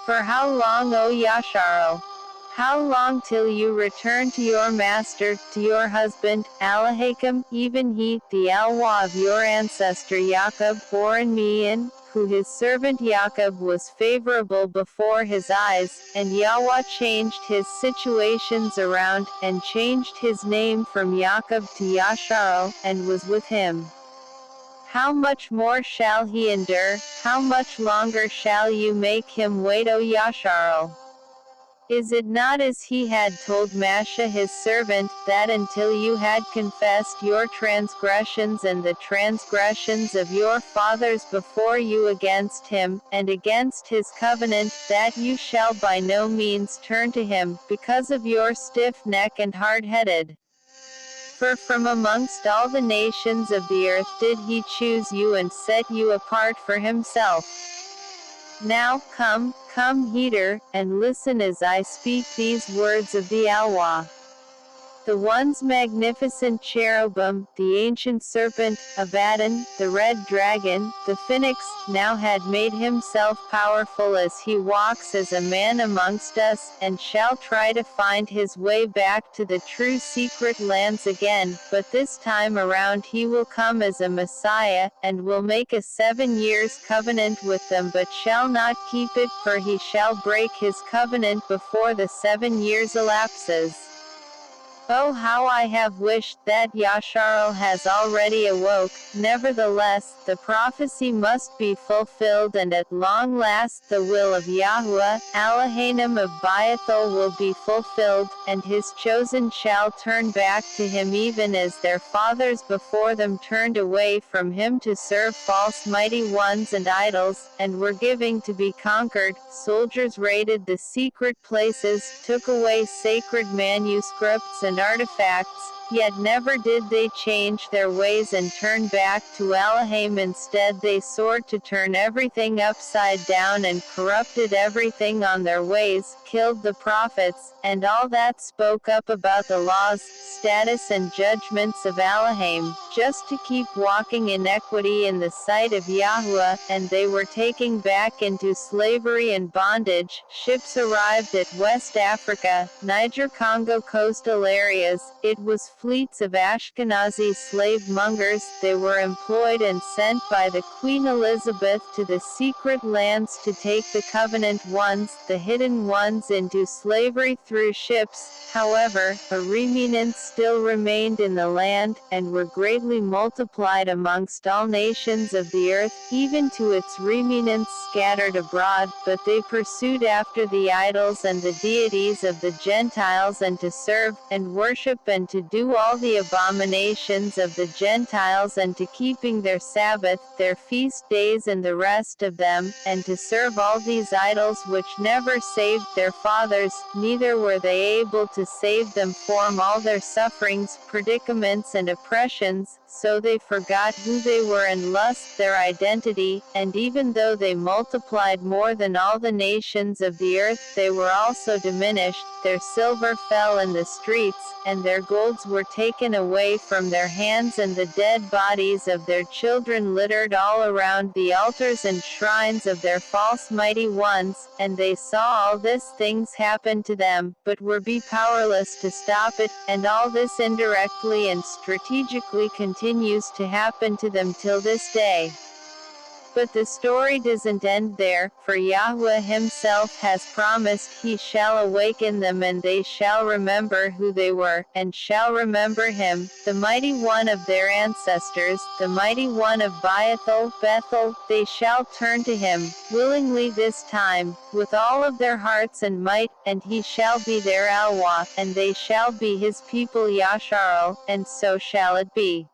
For how long, O YASHAR'AL? How long till you return to your master, to your husband, Alahakam, even he, the Allah of your ancestor Yaqub, bore in me in, who his servant Yaqub was favorable before his eyes, and Yahweh changed his situations around, and changed his name from Yaqub to YASHAR'AL, and was with him. How much more shall he endure? How much longer shall you make him wait, O YASHAR'AL? Is it not as he had told Masha his servant, that until you had confessed your transgressions and the transgressions of your fathers before you against him, and against his covenant, that you shall by no means turn to him, because of your stiff neck and hard-headed? For from amongst all the nations of the earth did he choose you and set you apart for himself. Now, come hither, and listen as I speak these words of the Allah. The once magnificent cherubim, the ancient serpent, Abaddon, the red dragon, the phoenix, now had made himself powerful as he walks as a man amongst us, and shall try to find his way back to the true secret lands again, but this time around he will come as a Messiah, and will make a 7 years covenant with them but shall not keep it, for he shall break his covenant before the 7 years elapses. Oh, how I have wished that YASHAR'AL has already awoke. Nevertheless, the prophecy must be fulfilled, and at long last the will of Yahuwah, Elohim of Baethel, will be fulfilled, and his chosen shall turn back to him even as their fathers before them turned away from him to serve false mighty ones and idols, and were giving to be conquered. Soldiers raided the secret places, took away sacred manuscripts and artifacts, yet never did they change their ways and turn back to Elohim. Instead they sought to turn everything upside down and corrupted everything on their ways, killed the prophets, and all that spoke up about the laws, status and judgments of Elohim, just to keep walking in equity in the sight of Yahuwah, and they were taken back into slavery and bondage. Ships arrived at West Africa, Niger-Congo coastal areas. It was fleets of Ashkenazi slave mongers. They were employed and sent by the Queen Elizabeth to the secret lands to take the covenant ones, the hidden ones, into slavery through ships. However, a remnant still remained in the land, and were greatly multiplied amongst all nations of the earth, even to its remnants scattered abroad, but they pursued after the idols and the deities of the Gentiles, and to serve, and worship, and to do all the abominations of the Gentiles, and to keeping their Sabbath, their feast days and the rest of them, and to serve all these idols which never saved their fathers, neither were they able to save them from all their sufferings, predicaments and oppressions, so they forgot who they were and lost their identity, and even though they multiplied more than all the nations of the earth, they were also diminished. Their silver fell in the streets, and their golds were taken away from their hands, and the dead bodies of their children littered all around the altars and shrines of their false mighty ones, and they saw all these things happen to them, but were powerless to stop it, and all this indirectly and strategically continues to happen to them till this day. But the story doesn't end there, for Yahweh himself has promised he shall awaken them, and they shall remember who they were, and shall remember him, the mighty one of their ancestors, the mighty one of Bethel. They shall turn to him, willingly this time, with all of their hearts and might, and he shall be their Allah, and they shall be his people YASHAR'AL, and so shall it be.